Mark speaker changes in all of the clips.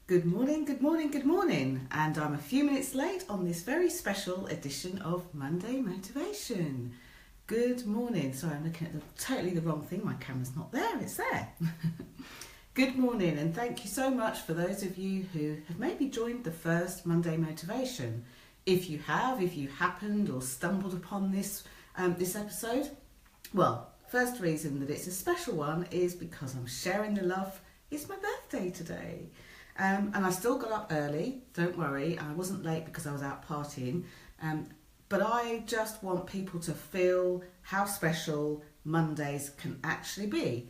Speaker 1: Good morning, good morning, good morning. And I'm a few minutes late on this very special edition of Monday Motivation. Good morning. Sorry, I'm looking at totally the wrong thing. My camera's not there, it's there. Good morning, and thank you so much for those of you who have maybe joined the first Monday Motivation. If you happened or stumbled upon this episode, well, first reason that it's a special one is because I'm sharing the love. It's my birthday today. And I still got up early, don't worry, I wasn't late because I was out partying, but I just want people to feel how special Mondays can actually be,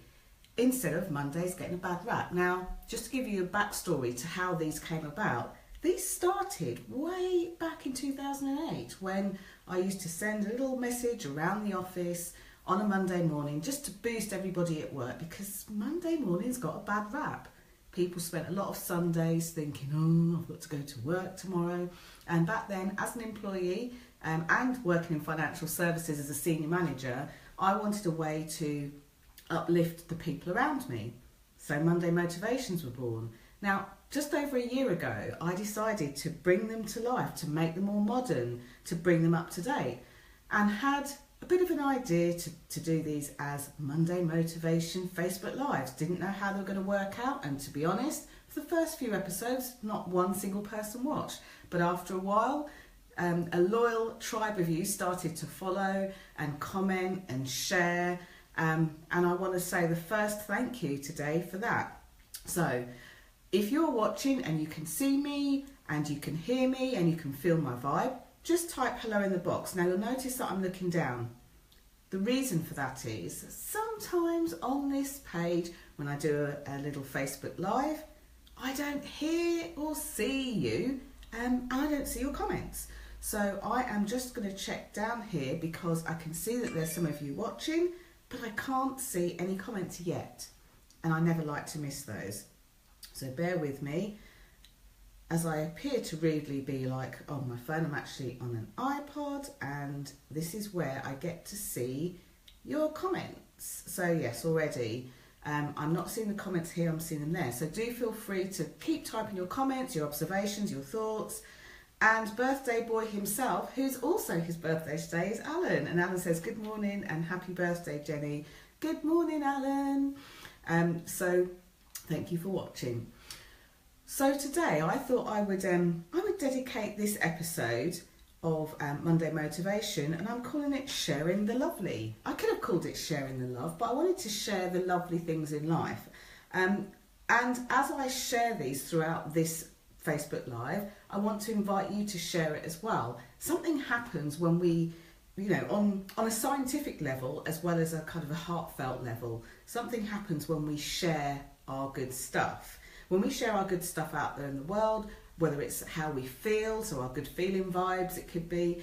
Speaker 1: instead of Mondays getting a bad rap. Now, just to give you a backstory to how these came about, these started way back in 2008 when I used to send a little message around the office on a Monday morning just to boost everybody at work, because Monday morning's got a bad rap. People spent a lot of Sundays thinking, oh, I've got to go to work tomorrow. And back then, as an employee and working in financial services as a senior manager, I wanted a way to uplift the people around me. So Monday Motivations were born. Now, just over a year ago, I decided to bring them to life, to make them more modern, to bring them up to date, and had a bit of an idea to do these as Monday Motivation Facebook Lives. Didn't know how they were going to work out, and to be honest, for the first few episodes, not one single person watched. But after a while, a loyal tribe of you started to follow and comment and share, and I want to say the first thank you today for that. So, if you're watching and you can see me, and you can hear me, and you can feel my vibe, just type hello in the box. Now you'll notice that I'm looking down. The reason for that is sometimes on this page, when I do a little Facebook Live, I don't hear or see you, and I don't see your comments. So I am just going to check down here because I can see that there's some of you watching, but I can't see any comments yet. And I never like to miss those. So bear with me. As I appear to rudely be like on my phone, I'm actually on an iPod, and this is where I get to see your comments. So yes, already I'm not seeing the comments here, I'm seeing them there. So do feel free to keep typing your comments, your observations, your thoughts. And birthday boy himself, who's also his birthday today, is Alan. And Alan says, good morning and happy birthday, Jenny. Good morning, Alan. So thank you for watching. So today I thought I would dedicate this episode of Monday Motivation, and I'm calling it Sharing the Lovely. I could have called it Sharing the Love, but I wanted to share the lovely things in life. And as I share these throughout this Facebook Live, I want to invite you to share it as well. Something happens when we, on a scientific level as well as a kind of a heartfelt level, something happens when we share our good stuff. When we share our good stuff out there in the world, whether it's how we feel, so our good feeling vibes it could be,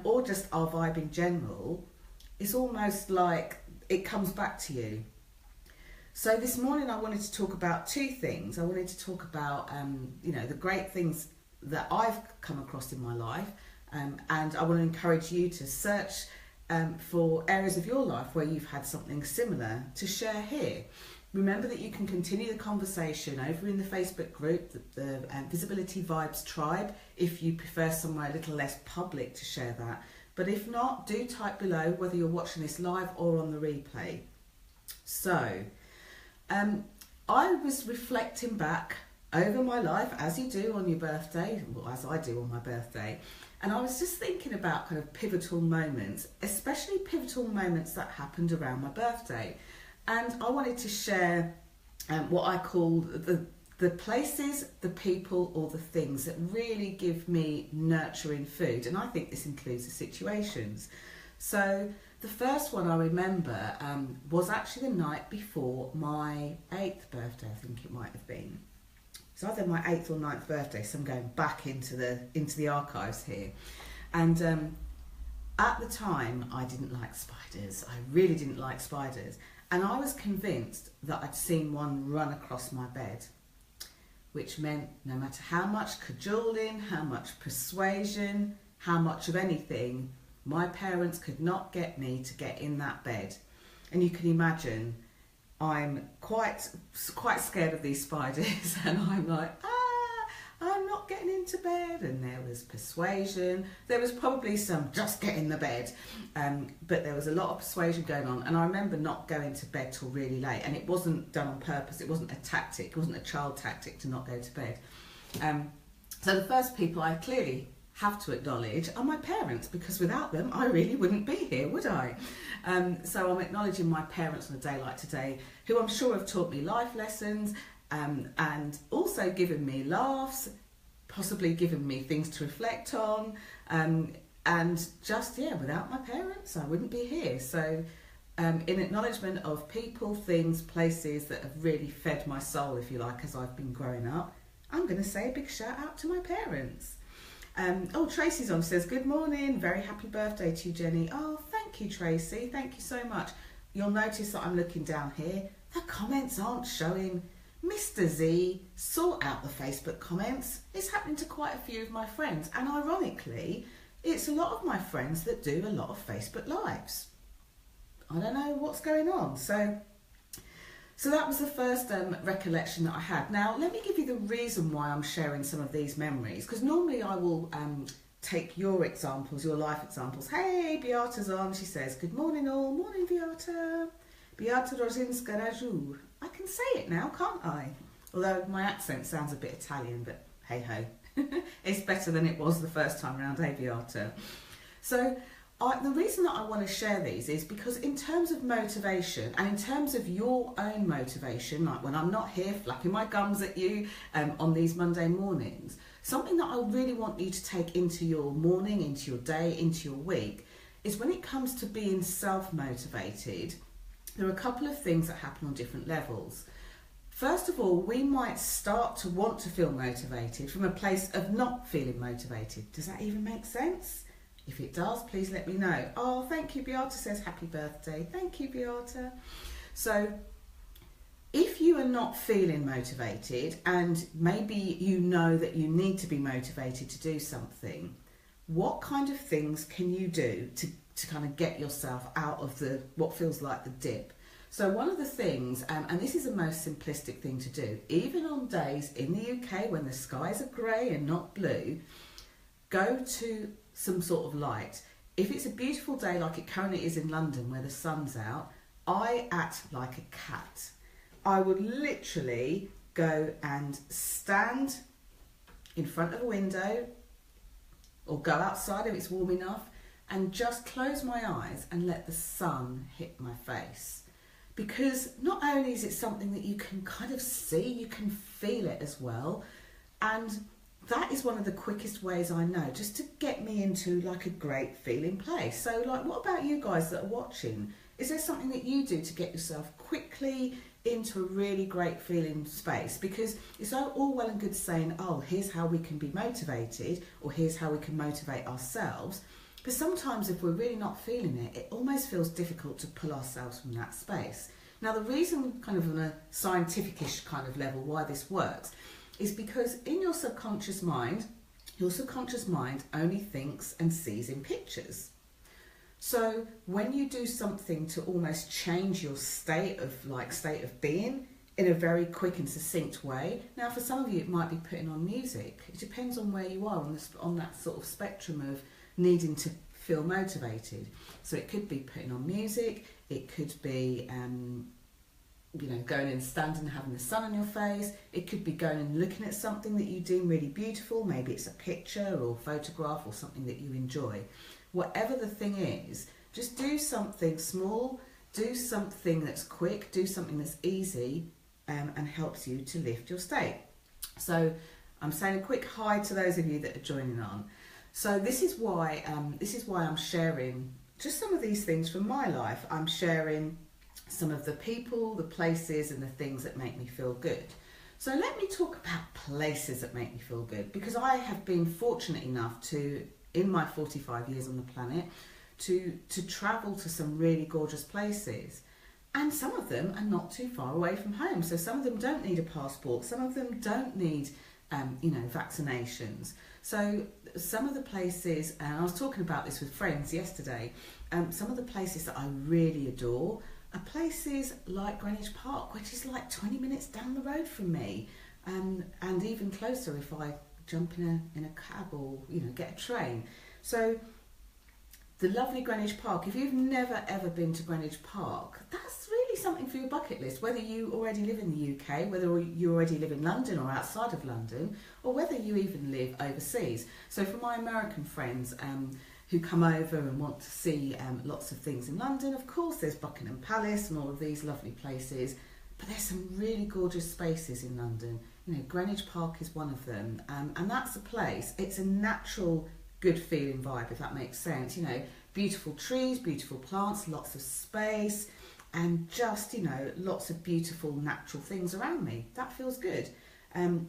Speaker 1: or just our vibe in general, it's almost like it comes back to you. So this morning I wanted to talk about two things. I wanted to talk about, the great things that I've come across in my life, and I want to encourage you to search for areas of your life where you've had something similar to share here. Remember that you can continue the conversation over in the Facebook group, the Visibility Vibes Tribe, if you prefer somewhere a little less public to share that. But if not, do type below whether you're watching this live or on the replay. So, I was reflecting back over my life, as you do on your birthday, well, as I do on my birthday, and I was just thinking about kind of pivotal moments, especially pivotal moments that happened around my birthday. And I wanted to share what I call the places, the people, or the things that really give me nurturing food. And I think this includes the situations. So the first one I remember was actually the night before my 8th birthday, I think it might have been. It's either my 8th or 9th birthday, so I'm going back into the archives here. And at the time, I didn't like spiders. I really didn't like spiders. And I was convinced that I'd seen one run across my bed, which meant no matter how much cajoling, how much persuasion, how much of anything, my parents could not get me to get in that bed. And you can imagine I'm quite scared of these spiders, and I'm like, not getting into bed, and there was persuasion. There was probably some just get in the bed, but there was a lot of persuasion going on. And I remember not going to bed till really late, and it wasn't done on purpose. It wasn't a tactic. It wasn't a child tactic to not go to bed. So the first people I clearly have to acknowledge are my parents, because without them I really wouldn't be here, would I? So I'm acknowledging my parents on a day like today, who I'm sure have taught me life lessons, and also given me laughs, possibly given me things to reflect on, and just, without my parents I wouldn't be here. So in acknowledgement of people, things, places that have really fed my soul, if you like, as I've been growing up, I'm going to say a big shout out to my parents. Tracy's on, says, good morning, very happy birthday to you, Jenny. Oh, thank you, Tracy, thank you so much. You'll notice that I'm looking down here, the comments aren't showing. Mr. Z, sort out the Facebook comments. It's happening to quite a few of my friends, and ironically, it's a lot of my friends that do a lot of Facebook Lives. I don't know what's going on. So that was the first recollection that I had. Now, let me give you the reason why I'm sharing some of these memories, because normally I will take your examples, your life examples. Hey, Beata's on. She says, good morning all. Morning, Beata. Beata Rosinska Raju. I can say it now, can't I? Although my accent sounds a bit Italian, but hey-ho. It's better than it was the first time round, hey, Beata. So the reason that I want to share these is because in terms of motivation, and in terms of your own motivation, like when I'm not here flapping my gums at you on these Monday mornings, something that I really want you to take into your morning, into your day, into your week, is when it comes to being self-motivated, there are a couple of things that happen on different levels. First of all, we might start to want to feel motivated from a place of not feeling motivated. Does that even make sense? If it does, please let me know. Oh, thank you, Beata says happy birthday. Thank you, Beata. So if you are not feeling motivated, and maybe you know that you need to be motivated to do something, what kind of things can you do to kind of get yourself out of what feels like the dip? So one of the things, and this is the most simplistic thing to do, even on days in the UK when the skies are grey and not blue, go to some sort of light. If it's a beautiful day like it currently is in London where the sun's out, I act like a cat. I would literally go and stand in front of a window, or go outside if it's warm enough, and just close my eyes and let the sun hit my face. Because not only is it something that you can kind of see, you can feel it as well, and that is one of the quickest ways I know just to get me into like a great feeling place. So like, what about you guys that are watching? Is there something that you do to get yourself quickly into a really great feeling space? Because it's all well and good saying, oh, here's how we can be motivated, or here's how we can motivate ourselves. But sometimes if we're really not feeling it, it almost feels difficult to pull ourselves from that space. Now, the reason kind of on a scientific-ish kind of level why this works is because in your subconscious mind only thinks and sees in pictures. So when you do something to almost change your state of being in a very quick and succinct way, now for some of you it might be putting on music. It depends on where you are on that sort of spectrum of needing to feel motivated. So it could be putting on music, it could be going and standing and having the sun on your face, it could be going and looking at something that you deem really beautiful, maybe it's a picture or photograph or something that you enjoy. Whatever the thing is, just do something small, do something that's quick, do something that's easy, and helps you to lift your state. So I'm saying a quick hi to those of you that are joining on. So this is why I'm sharing just some of these things from my life. I'm sharing some of the people, the places, and the things that make me feel good. So let me talk about places that make me feel good, because I have been fortunate enough to, in my 45 years on the planet, to travel to some really gorgeous places. And some of them are not too far away from home. So some of them don't need a passport. Some of them don't need, vaccinations. So some of the places, and I was talking about this with friends yesterday, some of the places that I really adore are places like Greenwich Park, which is like 20 minutes down the road from me, and even closer if I jump in a cab or, you know, get a train. So the lovely Greenwich Park, if you've never ever been to Greenwich Park, that's really something for your bucket list, whether you already live in the UK, whether you already live in London or outside of London, or whether you even live overseas. So for my American friends who come over and want to see lots of things in London, of course there's Buckingham Palace and all of these lovely places, but there's some really gorgeous spaces in London. You know, Greenwich Park is one of them, and that's a place, it's a natural good feeling vibe, if that makes sense. You know, beautiful trees, beautiful plants, lots of space, and just, you know, lots of beautiful natural things around me. That feels good. Oh,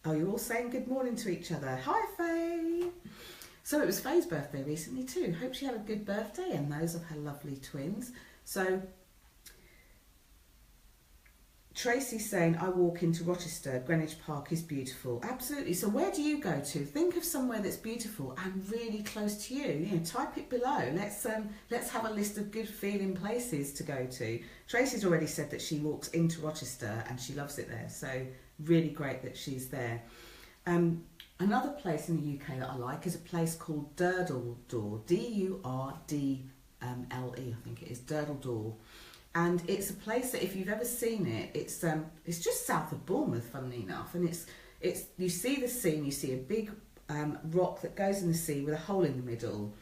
Speaker 1: you're all saying good morning to each other. Hi, Faye. So it was Faye's birthday recently too. Hope she had a good birthday and those of her lovely twins. So Tracy's saying, I walk into Rochester, Greenwich Park is beautiful. Absolutely. So where do you go to? Think of somewhere that's beautiful and really close to you. You know, type it below. Let's have a list of good feeling places to go to. Tracy's already said that she walks into Rochester and she loves it there. So really great that she's there. Another place in the UK that I like is a place called Durdledore. D-U-R-D-L-E, I think it is, Durdledore. And it's a place that if you've ever seen it, it's just south of Bournemouth, funnily enough. And it's you see the sea, and you see a big rock that goes in the sea with a hole in the middle.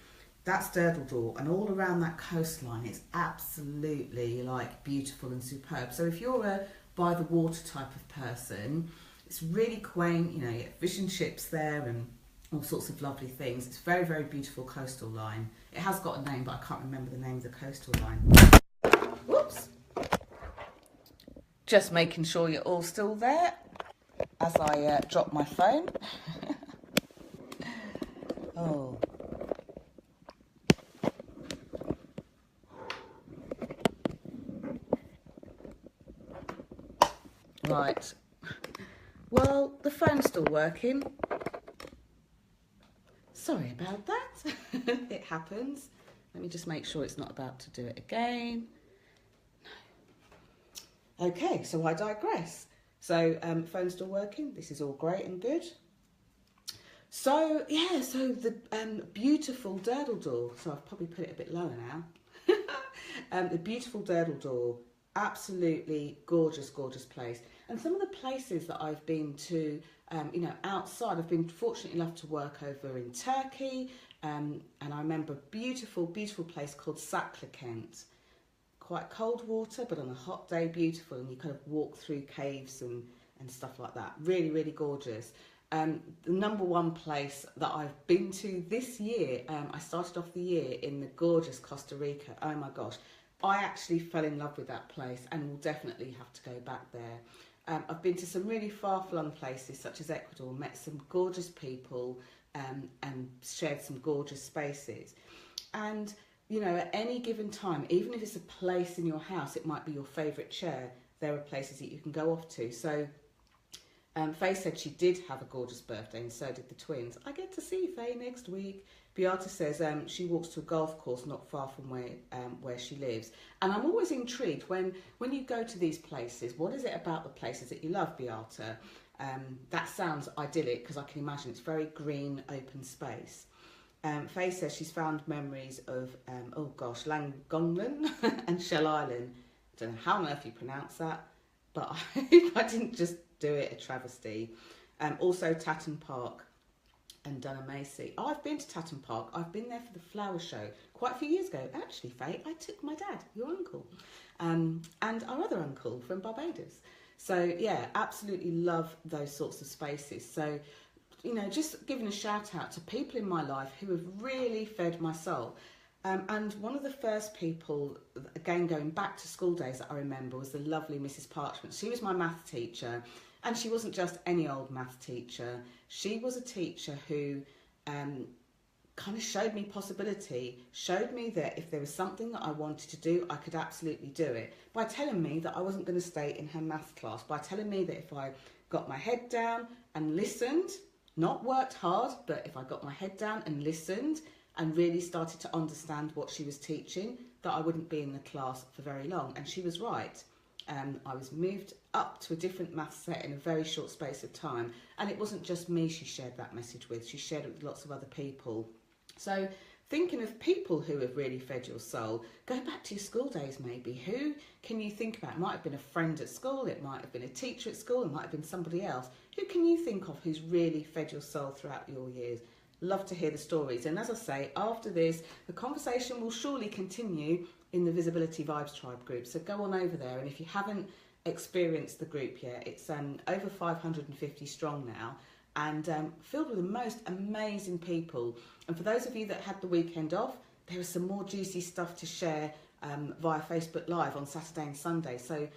Speaker 1: That's Durdledore, and all around that coastline, it's absolutely like beautiful and superb. So if you're a by the water type of person, it's really quaint. You know, you get fish and chips there and all sorts of lovely things. It's very, very beautiful coastal line. It has got a name, but I can't remember the name of the coastal line. Whoops. Just making sure you're all still there as I drop my phone. Oh. Right. Well, the phone's still working. Sorry about that. It happens. Let me just make sure it's not about to do it again. No. Okay, so I digress. So phone's still working. This is all great and good. So yeah, so the beautiful Durdledore. So I've probably put it a bit lower now. The beautiful Durdledore, absolutely gorgeous, gorgeous place. And some of the places that I've been to, you know, outside, I've been fortunate enough to work over in Turkey. And I remember a beautiful, beautiful place called Kent. Quite cold water, but on a hot day, beautiful. And you kind of walk through caves and stuff like that. Really, really gorgeous. The number one place that I've been to this year, I started off the year in the gorgeous Costa Rica. Oh my gosh. I actually fell in love with that place and will definitely have to go back there. I've been to some really far-flung places such as Ecuador, met some gorgeous people, and shared some gorgeous spaces. And, you know, at any given time, even if it's a place in your house, it might be your favourite chair, there are places that you can go off to. So Faye said she did have a gorgeous birthday, and so did the twins. I get to see Faye next week. Beata says she walks to a golf course not far from where she lives. And I'm always intrigued when you go to these places, what is it about the places that you love, Beata? That sounds idyllic because I can imagine it's very green, open space. Faye says she's found memories of, oh gosh, Llangollen and Shell Island. I don't know how on earth you pronounce that, but I didn't just do it, a travesty. Also Tatton Park and Dunamacy. Oh, I've been to Tatton Park. I've been there for the flower show quite a few years ago. Actually, Faye, I took my dad, your uncle, and our other uncle from Barbados. So yeah, absolutely love those sorts of spaces. So, you know, just giving a shout out to people in my life who have really fed my soul. And one of the first people, again, going back to school days that I remember was the lovely Mrs. Parchment. She was my math teacher, and she wasn't just any old math teacher. She was a teacher who kind of showed me possibility, showed me that if there was something that I wanted to do, I could absolutely do it, by telling me that I wasn't going to stay in her math class, by telling me that if I got my head down and listened, not worked hard, but if I got my head down and listened and really started to understand what she was teaching, that I wouldn't be in the class for very long. And she was right. I was moved up to a different maths set in a very short space of time. And it wasn't just me she shared that message with, she shared it with lots of other people. So thinking of people who have really fed your soul, go back to your school days maybe. Who can you think about? It might have been a friend at school, it might have been a teacher at school, it might have been somebody else. Who can you think of who's really fed your soul throughout your years? Love to hear the stories. And as I say, after this, the conversation will surely continue in the Visibility Vibes Tribe group. So go on over there. And if you haven't experienced the group yet, it's over 550 strong now, and filled with the most amazing people. And for those of you that had the weekend off, there is some more juicy stuff to share via Facebook Live on Saturday and Sunday. So,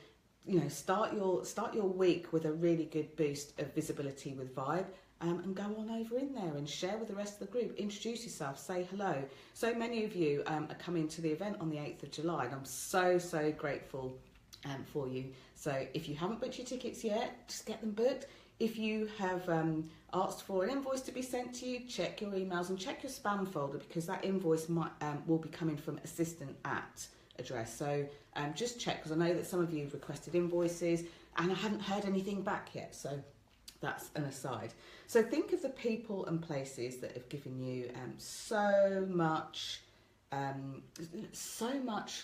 Speaker 1: you know, start your week with a really good boost of visibility with Vibe, and go on over in there and share with the rest of the group. Introduce yourself, say hello. So many of you are coming to the event on the 8th of July, and I'm so grateful for you. So if you haven't booked your tickets yet, just get them booked. If you have asked for an invoice to be sent to you, check your emails and check your spam folder, because that invoice will be coming from assistant at address. So just check, because I know that some of you have requested invoices and I haven't heard anything back yet. So that's an aside. So think of the people and places that have given you so much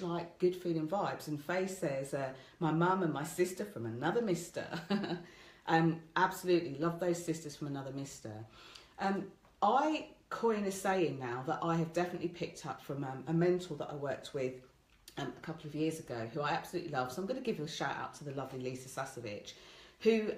Speaker 1: like good feeling vibes. And Faye says, my mum and my sister from another mister. Absolutely love those sisters from another mister. I coin a saying now that I have definitely picked up from a mentor that I worked with a couple of years ago, who I absolutely love. So I'm going to give a shout out to the lovely Lisa Sasovich, who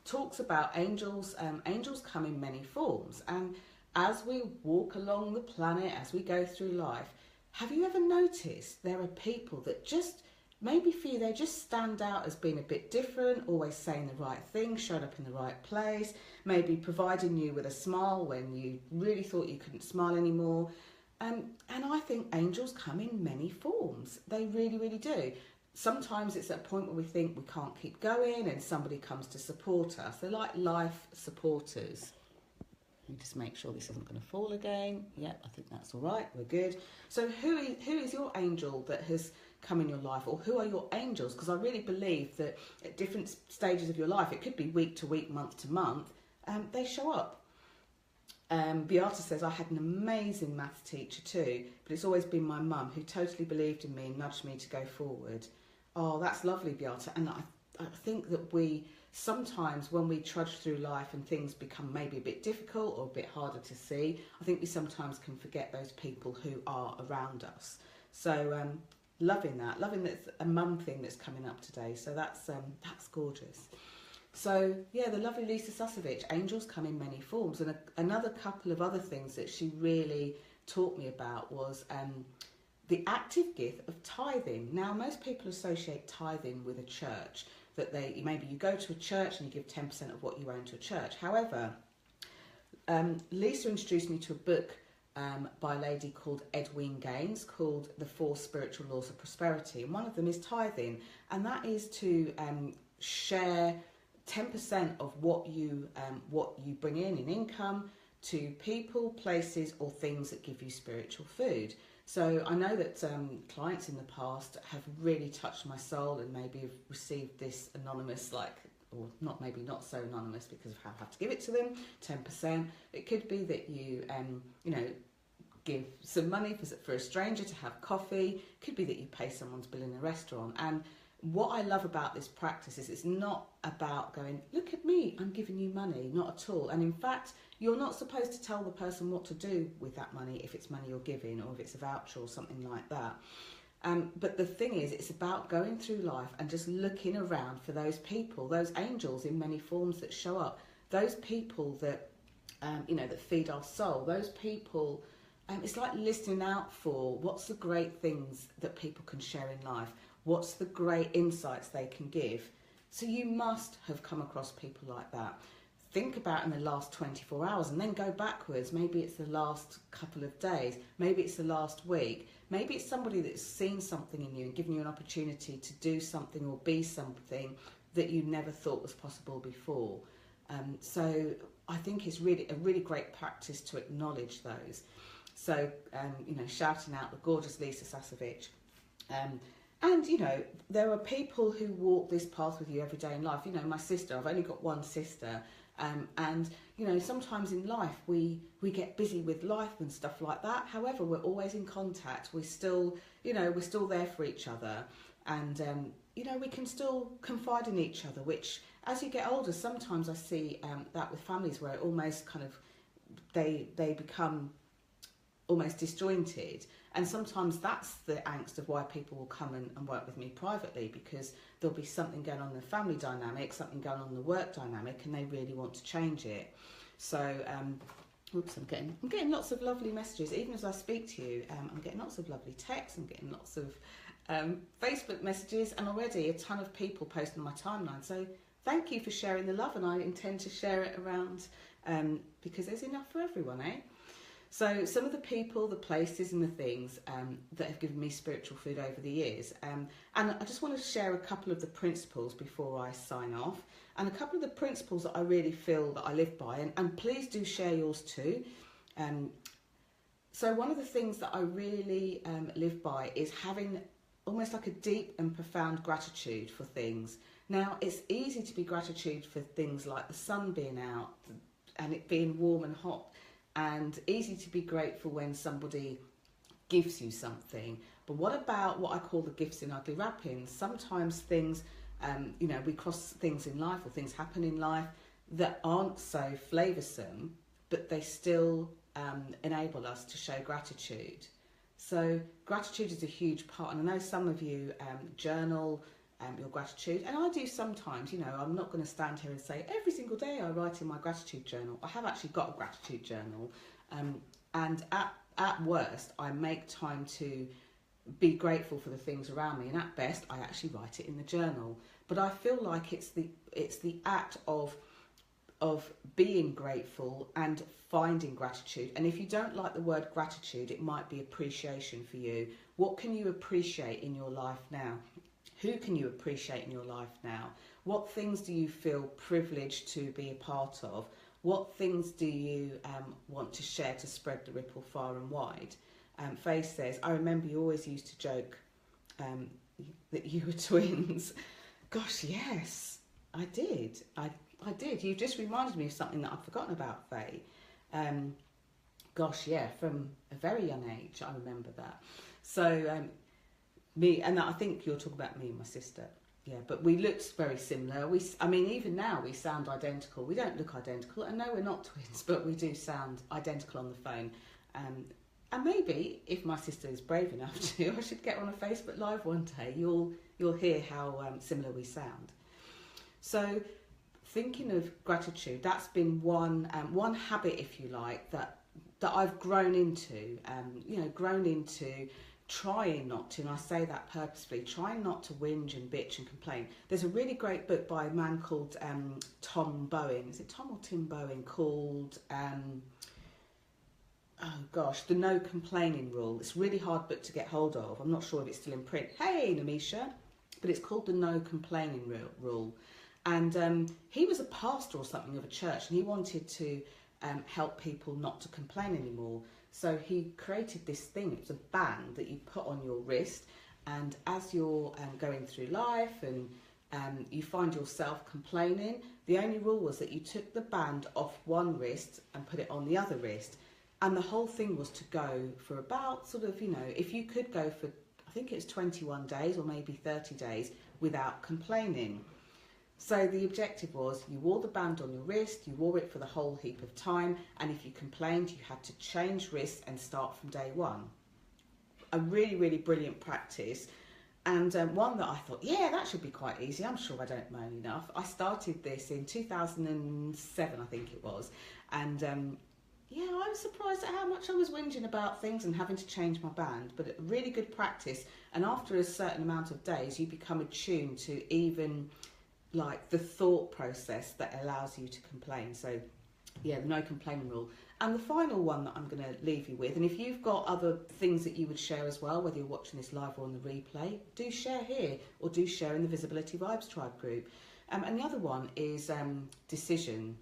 Speaker 1: talks about angels. Angels come in many forms, and as we walk along the planet, as we go through life, have you ever noticed there are people that just, maybe for you, they just stand out as being a bit different, always saying the right thing, showing up in the right place, maybe providing you with a smile when you really thought you couldn't smile anymore. And I think angels come in many forms. They really do. Sometimes it's at a point where we think we can't keep going and somebody comes to support us. They're like life supporters. Let me just make sure this isn't going to fall again. Yep, I think that's all right. We're good. So who is your angel that has come in your life, or who are your angels? Because I really believe that at different stages of your life, it could be week to week, month to month, they show up. Beata says, I had an amazing maths teacher too, but it's always been my mum who totally believed in me and nudged me to go forward. Oh, that's lovely, Beata. And I think that we sometimes, when we trudge through life and things become maybe a bit difficult or a bit harder to see, I think we sometimes can forget those people who are around us. So loving that a mum thing that's coming up today. So that's gorgeous. So yeah, the lovely Lisa Sasovich, angels come in many forms. And another couple of other things that she really taught me about was the active gift of tithing. Now, most people associate tithing with a church, that maybe you go to a church and you give 10% of what you own to a church. However, Lisa introduced me to a book by a lady called Edwene Gaines called The 4 Spiritual Laws of Prosperity. And one of them is tithing, and that is to share 10% of what you bring in income to people, places or things that give you spiritual food. So I know that clients in the past have really touched my soul and maybe have received this anonymous, or not so anonymous because of how I have to give it to them, 10%. It could be that you give some money for a stranger to have coffee. It could be that you pay someone's bill in a restaurant. And what I love about this practice is it's not about going, look at me, I'm giving you money, not at all. And in fact, you're not supposed to tell the person what to do with that money, if it's money you're giving or if it's a voucher or something like that. But the thing is, it's about going through life and just looking around for those people, those angels in many forms that show up, those people that, that feed our soul, those people. It's like listening out for what's the great things that people can share in life. What's the great insights they can give? So you must have come across people like that. Think about in the last 24 hours and then go backwards. Maybe it's the last couple of days. Maybe it's the last week. Maybe it's somebody that's seen something in you and given you an opportunity to do something or be something that you never thought was possible before. So I think it's really a really great practice to acknowledge those. So, shouting out the gorgeous Lisa Sasovich. And, there are people who walk this path with you every day in life. My sister, I've only got one sister. And, sometimes in life we get busy with life and stuff like that. However, we're always in contact. We're still there for each other. And, we can still confide in each other, which as you get older, sometimes I see that with families where it almost kind of, they become almost disjointed, and sometimes that's the angst of why people will come and work with me privately, because there'll be something going on in the family dynamic, something going on in the work dynamic, and they really want to change it. So oops, I'm getting lots of lovely messages even as I speak to you. I'm getting lots of lovely texts, I'm getting lots of Facebook messages, and already a ton of people posting on my timeline. So thank you for sharing the love, and I intend to share it around because there's enough for everyone, eh? So some of the people, the places and the things that have given me spiritual food over the years. And I just want to share a couple of the principles before I sign off. And a couple of the principles that I really feel that I live by. And please do share yours too. So one of the things that I really live by is having almost like a deep and profound gratitude for things. Now, it's easy to be gratitude for things like the sun being out and it being warm and hot. And easy to be grateful when somebody gives you something. But what about what I call the gifts in ugly wrappings? Sometimes things, we cross things in life or things happen in life that aren't so flavoursome, but they still enable us to show gratitude. So gratitude is a huge part. And I know some of you journal your gratitude, and I do sometimes. I'm not going to stand here and say every single day I write in my gratitude journal. I have actually got a gratitude journal, and at worst I make time to be grateful for the things around me, and at best I actually write it in the journal. But I feel like it's the act of being grateful and finding gratitude. And if you don't like the word gratitude, it might be appreciation for you. What can you appreciate in your life now? Who can you appreciate in your life now? What things do you feel privileged to be a part of? What things do you want to share to spread the ripple far and wide? Faye says, I remember you always used to joke that you were twins. Gosh, yes, I did. I did. You've just reminded me of something that I'd forgotten about, Faye. Gosh, yeah, from a very young age, I remember that. So me, and I think you're talking about me and my sister. Yeah, but we looked very similar. Even now we sound identical. We don't look identical, and no, we're not twins, but we do sound identical on the phone. And maybe if my sister is brave enough to, I should get on a Facebook Live one day. You'll hear how similar we sound. So, thinking of gratitude, that's been one habit, if you like, that I've grown into. Grown into. Trying not to, and I say that purposefully, trying not to whinge and bitch and complain. There's a really great book by a man called Tom Bowen. Is it Tom or Tim Bowen? Called, The No Complaining Rule. It's a really hard book to get hold of. I'm not sure if it's still in print. Hey, Namisha. But it's called The No Complaining Rule. And he was a pastor or something of a church, and he wanted to help people not to complain anymore. So he created this thing. It's a band that you put on your wrist, and as you're going through life and you find yourself complaining, the only rule was that you took the band off one wrist and put it on the other wrist. And the whole thing was to go for about if you could go for, I think it's 21 days or maybe 30 days without complaining. So the objective was you wore the band on your wrist, you wore it for the whole heap of time, and if you complained, you had to change wrists and start from day one. A really, really brilliant practice, and one that I thought, yeah, that should be quite easy. I'm sure I don't moan enough. I started this in 2007, I think it was, and I was surprised at how much I was whinging about things and having to change my band, but a really good practice. And after a certain amount of days, you become attuned to even like the thought process that allows you to complain. So yeah, the no complaining rule. And the final one that I'm going to leave you with, and if you've got other things that you would share as well, whether you're watching this live or on the replay, do share here or do share in the Visibility Vibes Tribe group. And the other one is decision.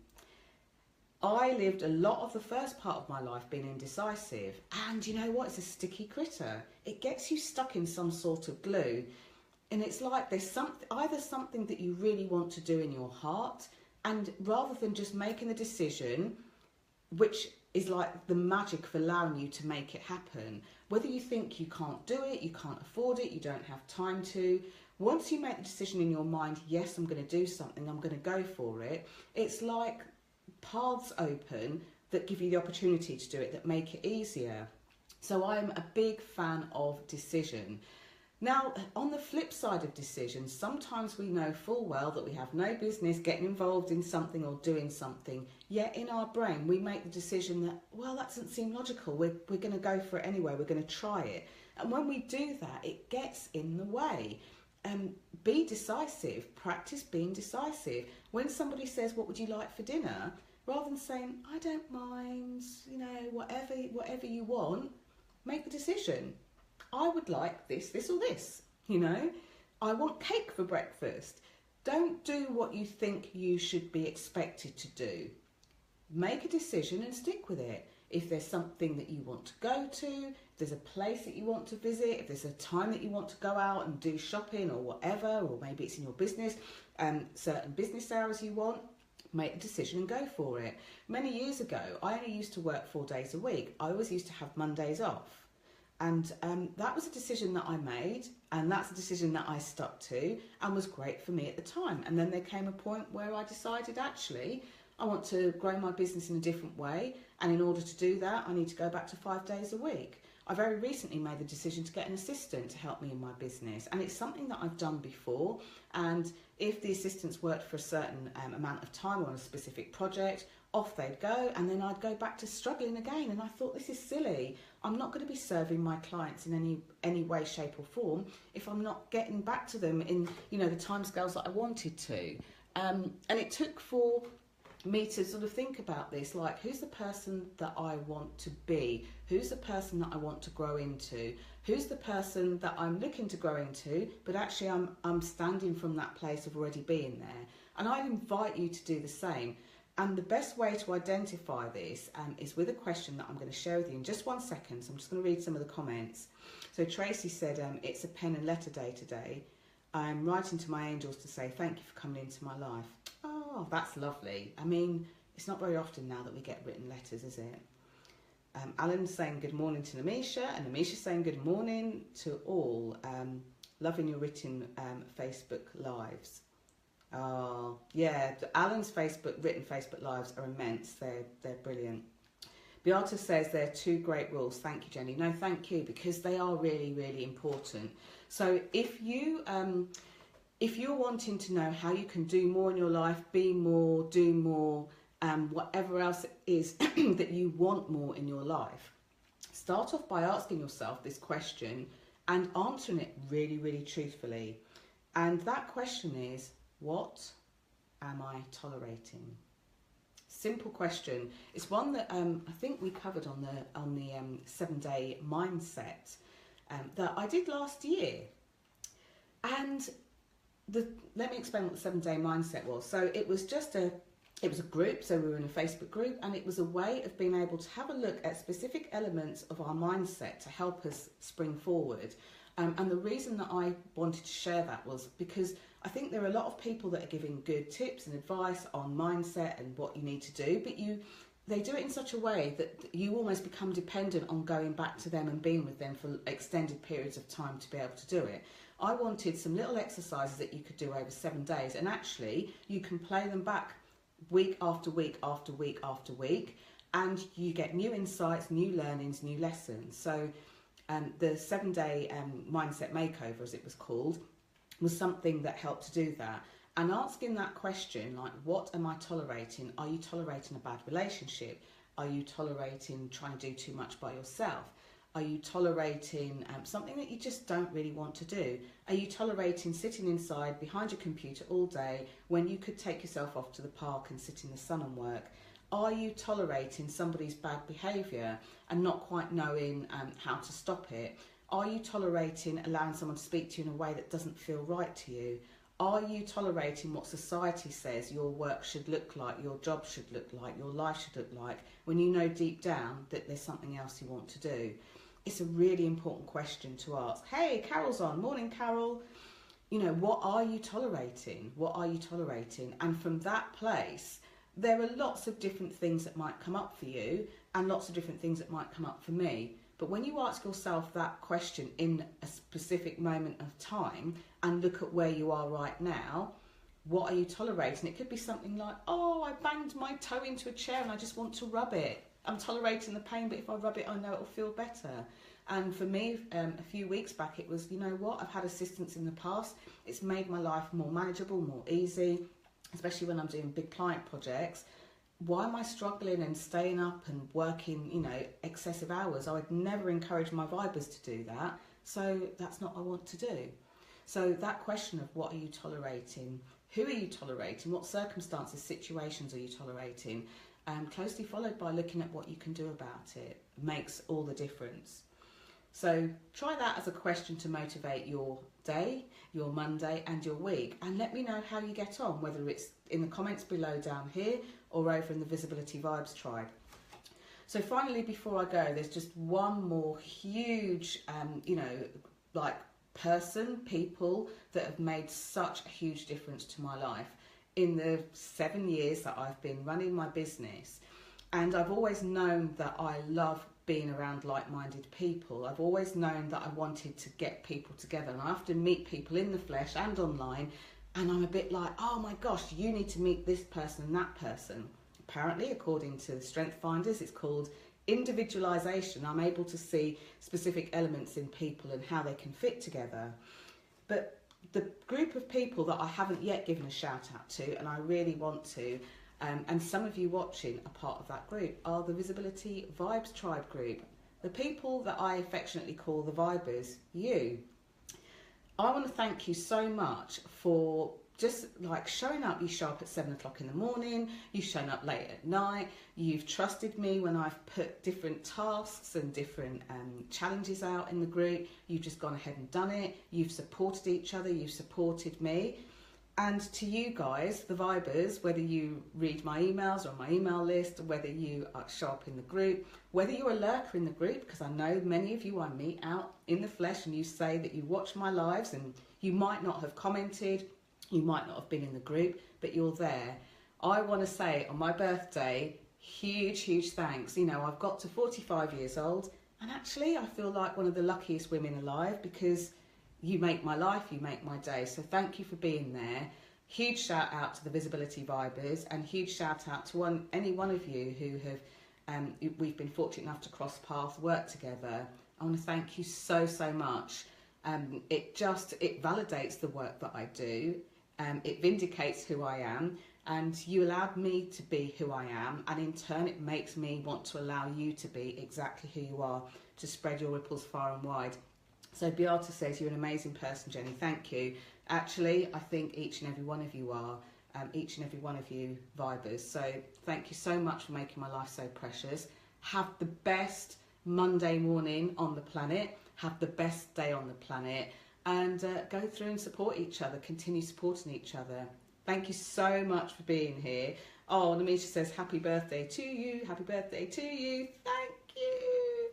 Speaker 1: I lived a lot of the first part of my life being indecisive, and you know what, it's a sticky critter. It gets you stuck in some sort of glue. And it's like there's either something that you really want to do in your heart, and rather than just making a decision, which is like the magic of allowing you to make it happen, whether you think you can't do it, you can't afford it, you don't have time to, once you make the decision in your mind, yes, I'm going to do something, I'm going to go for it, it's like paths open that give you the opportunity to do it, that make it easier. So I'm a big fan of decision. Now, on the flip side of decisions, sometimes we know full well that we have no business getting involved in something or doing something, yet in our brain we make the decision that, well, that doesn't seem logical, we're going to go for it anyway, we're going to try it. And when we do that, it gets in the way. Be decisive, practice being decisive. When somebody says, what would you like for dinner? Rather than saying, I don't mind, whatever you want, make the decision. I would like this or this, I want cake for breakfast. Don't do what you think you should be expected to do. Make a decision and stick with it. If there's something that you want to go to, if there's a place that you want to visit, if there's a time that you want to go out and do shopping or whatever, or maybe it's in your business, certain business hours you want, make a decision and go for it. Many years ago, I only used to work 4 days a week. I always used to have Mondays off. And that was a decision that I made, and that's a decision that I stuck to and was great for me at the time. And then there came a point where I decided, actually, I want to grow my business in a different way, and in order to do that, I need to go back to 5 days a week. I very recently made the decision to get an assistant to help me in my business, and it's something that I've done before. And if the assistants worked for a certain amount of time on a specific project, off they'd go, and then I'd go back to struggling again. And I thought, this is silly. I'm not going to be serving my clients in any way, shape or form if I'm not getting back to them in the timescales that I wanted to. And it took for me to sort of think about this, like, who's the person that I want to be? Who's the person that I want to grow into? Who's the person that I'm looking to grow into, but actually I'm standing from that place of already being there? And I'd invite you to do the same. And the best way to identify this is with a question that I'm going to share with you in just 1 second. So I'm just going to read some of the comments. So Tracy said, it's a pen and letter day today. I'm writing to my angels to say thank you for coming into my life. Oh, that's lovely. I mean, it's not very often now that we get written letters, is it? Alan's saying good morning to Namisha, and Namisha's saying good morning to all. Loving your written Facebook lives. Oh, yeah, Alan's written Facebook lives are immense. They're brilliant. Beata says there are 2 great rules. Thank you, Jenny. No, thank you, because they are really, really important. So if you're wanting to know how you can do more in your life, be more, do more, whatever else it is that you want more in your life, start off by asking yourself this question and answering it really, really truthfully. And that question is, what am I tolerating? Simple question. It's one that I think we covered on the 7-day mindset that I did last year. And let me explain what the 7-day mindset was. So it was a group, so we were in a Facebook group, and it was a way of being able to have a look at specific elements of our mindset to help us spring forward. And the reason that I wanted to share that was because I think there are a lot of people that are giving good tips and advice on mindset and what you need to do, but they do it in such a way that you almost become dependent on going back to them and being with them for extended periods of time to be able to do it. I wanted some little exercises that you could do over 7 days, and actually you can play them back week after week after week after week, and you get new insights, new learnings, new lessons. So the 7-day mindset makeover, as it was called, was something that helped to do that. And asking that question, like, what am I tolerating? Are you tolerating a bad relationship? Are you tolerating trying to do too much by yourself? Are you tolerating something that you just don't really want to do? Are you tolerating sitting inside behind your computer all day when you could take yourself off to the park and sit in the sun and work? Are you tolerating somebody's bad behaviour and not quite knowing how to stop it? Are you tolerating allowing someone to speak to you in a way that doesn't feel right to you? Are you tolerating what society says your work should look like, your job should look like, your life should look like, when you know deep down that there's something else you want to do? It's a really important question to ask. Hey, Carol's on. Morning, Carol. what are you tolerating? What are you tolerating? And from that place, there are lots of different things that might come up for you and lots of different things that might come up for me. But when you ask yourself that question in a specific moment of time and look at where you are right now, what are you tolerating? It could be something like, oh, I banged my toe into a chair and I just want to rub it. I'm tolerating the pain, but if I rub it, I know it'll feel better. And for me, a few weeks back, it was, I've had assistance in the past. It's made my life more manageable, more easy, especially when I'm doing big client projects. Why am I struggling and staying up and working, excessive hours? I would never encourage my vibers to do that. So that's not what I want to do. So that question of what are you tolerating? Who are you tolerating? What circumstances, situations are you tolerating? Closely followed by looking at what you can do about it makes all the difference. So try that as a question to motivate your day, your Monday and your week, and let me know how you get on, whether it's in the comments below down here or over in the Visibility Vibes tribe. So finally, before I go, there's just one more huge, people that have made such a huge difference to my life in the 7 years that I've been running my business. And I've always known that I love being around like-minded people. I've always known that I wanted to get people together, and I often meet people in the flesh and online, and I'm a bit like, oh my gosh, you need to meet this person and that person. Apparently, according to the Strength Finders, it's called individualization. I'm able to see specific elements in people and how they can fit together. But the group of people that I haven't yet given a shout out to, and I really want to, and some of you watching are part of that group, are the Visibility Vibes Tribe group. The people that I affectionately call the Vibers, you. I want to thank you so much for just showing up. You show up at 7 o'clock in the morning, you've shown up late at night, you've trusted me when I've put different tasks and different challenges out in the group. You've just gone ahead and done it. You've supported each other, you've supported me. And to you guys, the Vibers, whether you read my emails or on my email list, whether you show up in the group, whether you're a lurker in the group, because I know many of you I meet out in the flesh and you say that you watch my lives and you might not have commented, you might not have been in the group, but you're there. I want to say on my birthday, huge thanks. I've got to 45 years old, and actually I feel like one of the luckiest women alive, because you make my life, you make my day. So thank you for being there. Huge shout out to the Visibility Vibers, and huge shout out to any one of you who have, we've been fortunate enough to cross paths, work together. I want to thank you so much. It validates the work that I do. It vindicates who I am, and you allowed me to be who I am, and in turn it makes me want to allow you to be exactly who you are, to spread your ripples far and wide. So Beata says, you're an amazing person, Jenny. Thank you. Actually, I think each and every one of you are, each and every one of you Vibers. So thank you so much for making my life so precious. Have the best Monday morning on the planet. Have the best day on the planet. And go through and support each other. Continue supporting each other. Thank you so much for being here. Oh, Namisha says, happy birthday to you. Happy birthday to you. Thank you.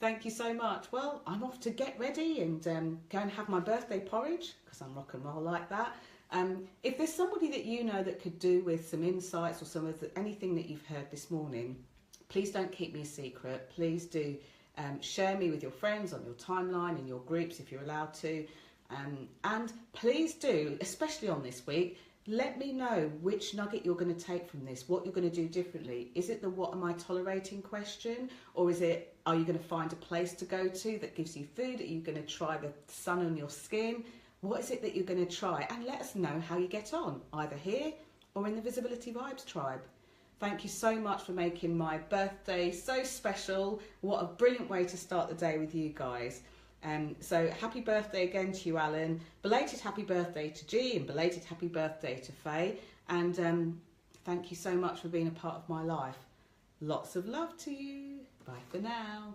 Speaker 1: Thank you so much. Well, I'm off to get ready and go and have my birthday porridge, because I'm rock and roll like that. If there's somebody that you know that could do with some insights or some of anything that you've heard this morning, please don't keep me a secret. Please do share me with your friends on your timeline, in your groups if you're allowed to. And please do, especially on this week, let me know which nugget you're going to take from this, what you're going to do differently. Is it the what am I tolerating question? Or is it, are you going to find a place to go to that gives you food? Are you going to try the sun on your skin? What is it that you're going to try? And let us know how you get on, either here or in the Visibility Vibes tribe. Thank you so much for making my birthday so special. What a brilliant way to start the day with you guys. So happy birthday again to you, Alan. Belated happy birthday to G, and belated happy birthday to Faye. And thank you so much for being a part of my life. Lots of love to you. Bye for now.